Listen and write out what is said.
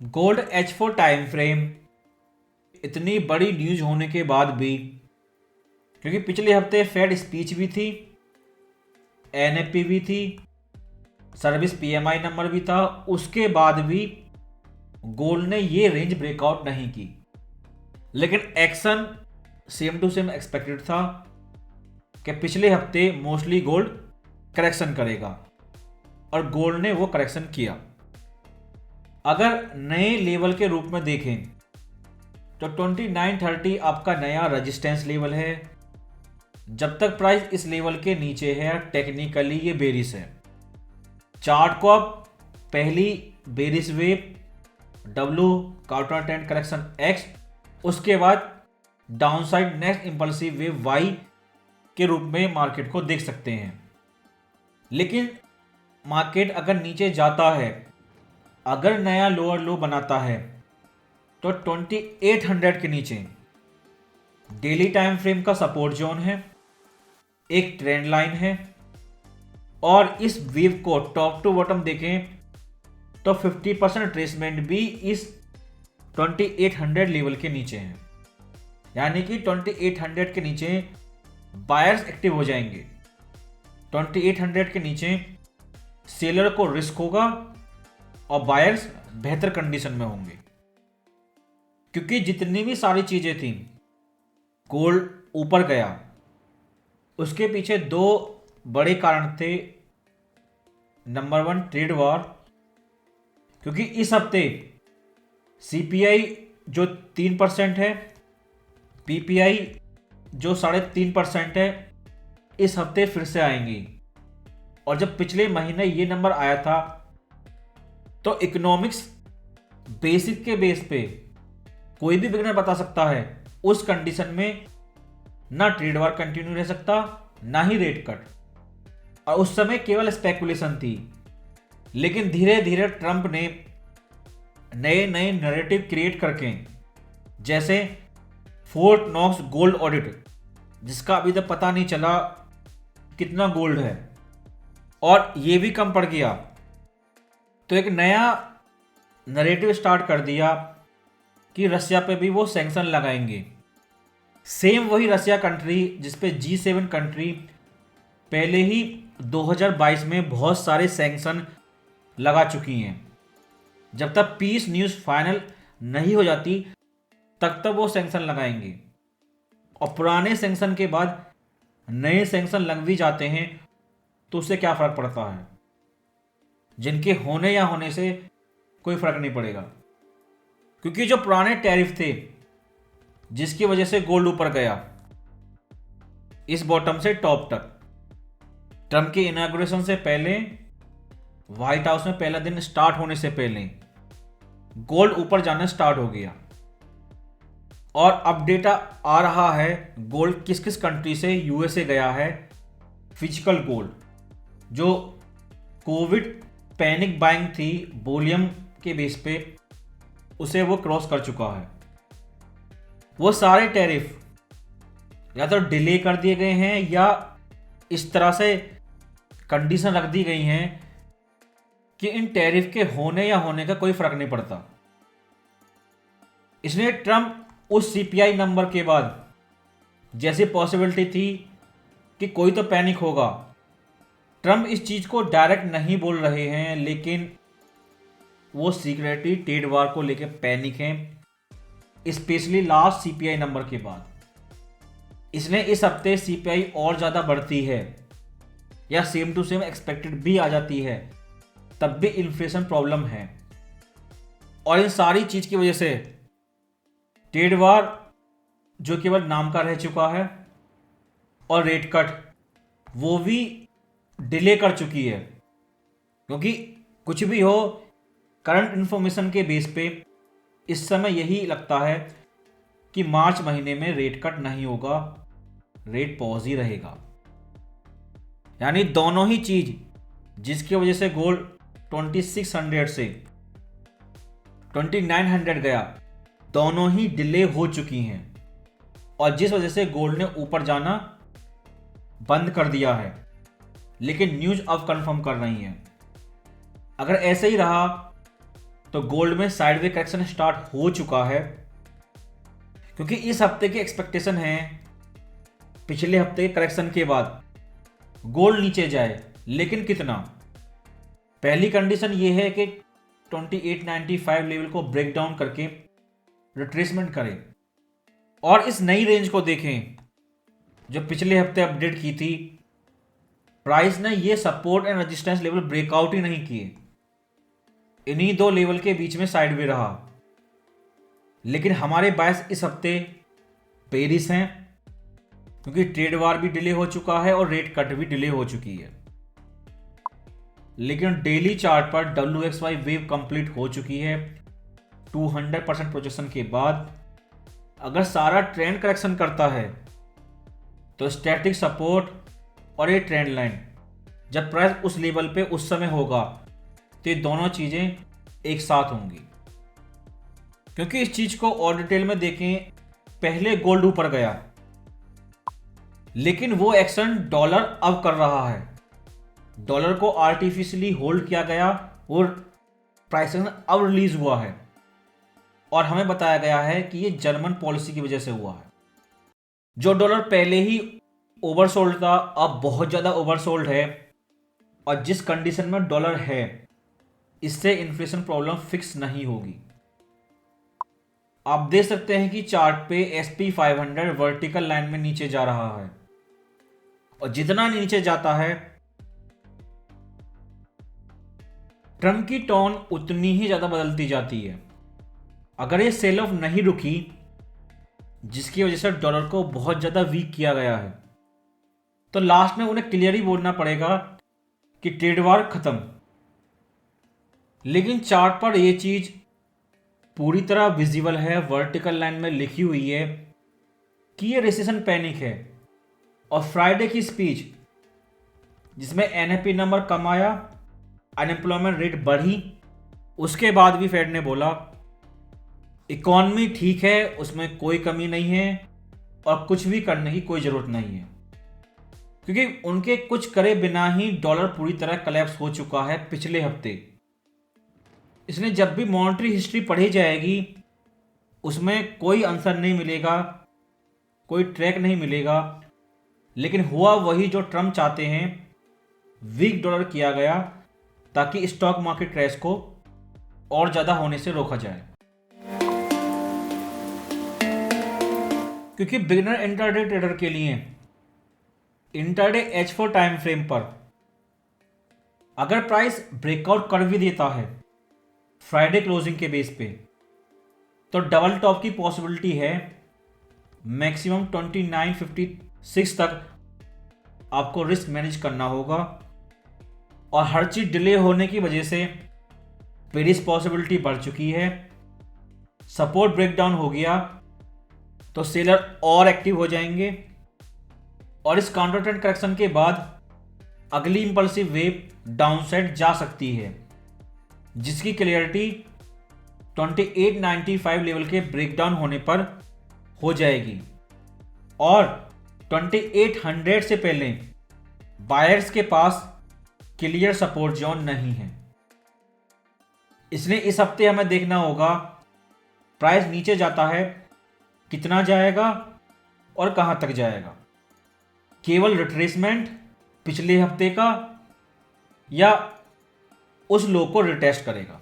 Gold H4 time frame इतनी बड़ी news होने के बाद भी, क्योंकि पिछले हफ्ते फेड स्पीच भी थी, एनएफपी भी थी, सर्विस पीएमआई नंबर भी था, उसके बाद भी गोल्ड ने ये रेंज ब्रेकआउट नहीं की। लेकिन action same to same expected था कि पिछले हफ्ते मोस्टली गोल्ड करेक्शन करेगा और गोल्ड ने वो करेक्शन किया। अगर नए लेवल के रूप में देखें तो 2930 आपका नया रेजिस्टेंस लेवल है। जब तक प्राइस इस लेवल के नीचे है टेक्निकली ये बेरिश है। चार्ट को आप पहली bearish wave W counter trend correction X, उसके बाद downside next impulsive wave Y के रूप में मार्केट को देख सकते हैं। लेकिन मार्केट अगर नीचे जाता है, अगर नया लोअर लो बनाता है तो 2800 के नीचे डेली टाइम फ्रेम का सपोर्ट जोन है, एक ट्रेंड लाइन है और इस वेव को टॉप टू बॉटम देखें तो 50% ट्रेसमेंट भी इस 2800 लेवल के नीचे है। यानी कि 2800 के नीचे बायर्स एक्टिव हो जाएंगे। 2800 के नीचे सेलर को रिस्क होगा और बायर्स बेहतर कंडीशन में होंगे। क्योंकि जितनी भी सारी चीजें थी, गोल्ड ऊपर गया, उसके पीछे दो बड़े कारण थे। नंबर 1 ट्रेड वॉर, क्योंकि इस हफ्ते सीपीआई जो 3% है, पीपीआई जो 3.5% है, इस हफ्ते फिर से आएंगी। और जब पिछले महीने ये नंबर आया था तो इकोनॉमिक्स बेसिक के बेस पे कोई भी बिगनर बता सकता है उस कंडीशन में ना ट्रेड वॉर कंटिन्यू रह सकता, ना ही रेट कट। और उस समय केवल स्पेकुलेशन थी। लेकिन धीरे धीरे ट्रंप ने नए नए नैरेटिव क्रिएट करके, जैसे फोर्ट नॉक्स गोल्ड ऑडिट, जिसका अभी तक पता नहीं चला कितना गोल्ड है और ये भी कम पड़ गया, तो एक नया नैरेटिव स्टार्ट कर दिया कि रसिया पे भी वो सैंक्शन लगाएंगे। सेम वही रसिया कंट्री जिसपे G7 कंट्री पहले ही 2022 में बहुत सारे सैंक्शन लगा चुकी हैं। जब तक पीस न्यूज़ फाइनल नहीं हो जाती तब तक वो सैंक्शन लगाएंगे। और पुराने सैंक्शन के बाद नए सैंक्शन लग भी जाते हैं तो उससे क्या फ़र्क पड़ता है? जिनके होने या होने से कोई फ़र्क नहीं पड़ेगा। क्योंकि जो पुराने टैरिफ थे जिसकी वजह से गोल्ड ऊपर गया इस बॉटम से टॉप तक, ट्रम्प के इनॉग्रेशन से पहले, व्हाइट हाउस में पहला दिन स्टार्ट होने से पहले गोल्ड ऊपर जाना स्टार्ट हो गया। और अब डेटा आ रहा है गोल्ड किस किस कंट्री से यूएसए गया है। फिजिकल गोल्ड जो कोविड पैनिक बाइंग थी वॉल्यूम के बेस पे, उसे वो क्रॉस कर चुका है। वो सारे टैरिफ या तो डिले कर दिए गए हैं या इस तरह से कंडीशन रख दी गई हैं कि इन टैरिफ के होने या होने का कोई फर्क नहीं पड़ता। इसलिए ट्रंप उस सीपीआई नंबर के बाद जैसी पॉसिबिलिटी थी कि कोई तो पैनिक होगा, ट्रंप इस चीज़ को डायरेक्ट नहीं बोल रहे हैं, लेकिन वो सीक्रेटली ट्रेड वॉर को लेकर पैनिक हैं, स्पेशली लास्ट सीपीआई नंबर के बाद। इसलिए इस हफ्ते सीपीआई और ज़्यादा बढ़ती है या सेम टू सेम एक्सपेक्टेड भी आ जाती है, तब भी इन्फ्लेशन प्रॉब्लम है। और इन सारी चीज़ की वजह से ट्रेड वॉर जो केवल नाम का रह चुका है और रेट कट वो भी डिले कर चुकी है। क्योंकि कुछ भी हो, करंट इन्फॉर्मेशन के बेस पे इस समय यही लगता है कि मार्च महीने में रेट कट नहीं होगा, रेट पॉज ही रहेगा। यानी दोनों ही चीज़ जिसकी वजह से गोल्ड 2600 से 2900 गया, दोनों ही डिले हो चुकी हैं और जिस वजह से गोल्ड ने ऊपर जाना बंद कर दिया है। लेकिन न्यूज़ अब कंफर्म कर रही हैं अगर ऐसे ही रहा तो गोल्ड में साइडवे करेक्शन स्टार्ट हो चुका है, क्योंकि इस हफ्ते की एक्सपेक्टेशन है पिछले हफ्ते के करेक्शन के बाद गोल्ड नीचे जाए, लेकिन कितना। पहली कंडीशन ये है कि 2895 लेवल को ब्रेक डाउन करके रिट्रेसमेंट करें और इस नई रेंज को देखें जो पिछले हफ्ते अपडेट की थी। प्राइस ने ये support and resistance level breakout ही नहीं किए, इन्हीं दो लेवल के बीच में साइडवे रहा। लेकिन हमारे बायस इस हफ्ते पेरिस हैं, क्योंकि ट्रेड वार भी डिले हो चुका है और रेट कट भी डिले हो चुकी है। लेकिन डेली चार्ट पर WXY वेव कंप्लीट हो चुकी है 200% प्रोजेक्शन के बाद। अगर सारा ट्रेंड करेक्शन करता है तो स्टैटिक सपोर्ट और ये ट्रेंड लाइन जब प्राइस उस लेवल पे उस समय होगा तो ये दोनों चीजें एक साथ होंगी। क्योंकि इस चीज को और डिटेल में देखें, पहले गोल्ड ऊपर गया लेकिन वो एक्शन डॉलर अब कर रहा है। डॉलर को आर्टिफिशियली होल्ड किया गया और प्राइस एक्शन अब रिलीज हुआ है और हमें बताया गया है कि ये जर्मन पॉलिसी की वजह से हुआ है। जो डॉलर पहले ही ओवरसोल्ड था अब बहुत ज़्यादा ओवरसोल्ड है, और जिस कंडीशन में डॉलर है इससे इन्फ्लेशन प्रॉब्लम फिक्स नहीं होगी। आप देख सकते हैं कि चार्ट पे SP 500 वर्टिकल लाइन में नीचे जा रहा है और जितना नीचे जाता है ट्रम्प की टोन उतनी ही ज्यादा बदलती जाती है। अगर ये सेल ऑफ नहीं रुकी जिसकी वजह से डॉलर को बहुत ज्यादा वीक किया गया है तो लास्ट में उन्हें क्लियर ही बोलना पड़ेगा कि ट्रेड वार खत्म। लेकिन चार्ट पर यह चीज पूरी तरह विजिबल है, वर्टिकल लाइन में लिखी हुई है कि ये रिसेशन पैनिक है। और फ्राइडे की स्पीच जिसमें NFP नंबर कम आया, अनएम्प्लॉयमेंट रेट बढ़ी, उसके बाद भी फेड ने बोला इकॉनमी ठीक है, उसमें कोई कमी नहीं है और कुछ भी करने की कोई ज़रूरत नहीं है। क्योंकि उनके कुछ करे बिना ही डॉलर पूरी तरह कलेप्स हो चुका है पिछले हफ्ते। इसलिए जब भी मॉनेटरी हिस्ट्री पढ़ी जाएगी उसमें कोई आंसर नहीं मिलेगा, कोई ट्रैक नहीं मिलेगा। लेकिन हुआ वही जो ट्रम्प चाहते हैं, वीक डॉलर किया गया ताकि स्टॉक मार्केट क्रैश को और ज़्यादा होने से रोका जाए। क्योंकि बिगिनर इंट्राडे ट्रेडर के लिए इंट्राडे H4 टाइम फ्रेम पर अगर प्राइस ब्रेकआउट कर भी देता है फ्राइडे क्लोजिंग के बेस पे तो डबल टॉप की पॉसिबिलिटी है। मैक्सिमम 2956 तक आपको रिस्क मैनेज करना होगा और हर चीज डिले होने की वजह से पेरिस पॉसिबिलिटी बढ़ चुकी है। सपोर्ट ब्रेकडाउन हो गया तो सेलर और एक्टिव हो जाएंगे और इस काउंटर ट्रेंड करेक्शन के बाद अगली इंपल्सिव वेव डाउनसाइड जा सकती है, जिसकी क्लियरिटी 2895 लेवल के ब्रेकडाउन होने पर हो जाएगी और 2800 से पहले बायर्स के पास क्लियर सपोर्ट जोन नहीं है। इसलिए इस हफ्ते हमें देखना होगा प्राइस नीचे जाता है कितना जाएगा और कहां तक जाएगा। केवल रिट्रेसमेंट पिछले हफ्ते का या उस लो को रिटेस्ट करेगा।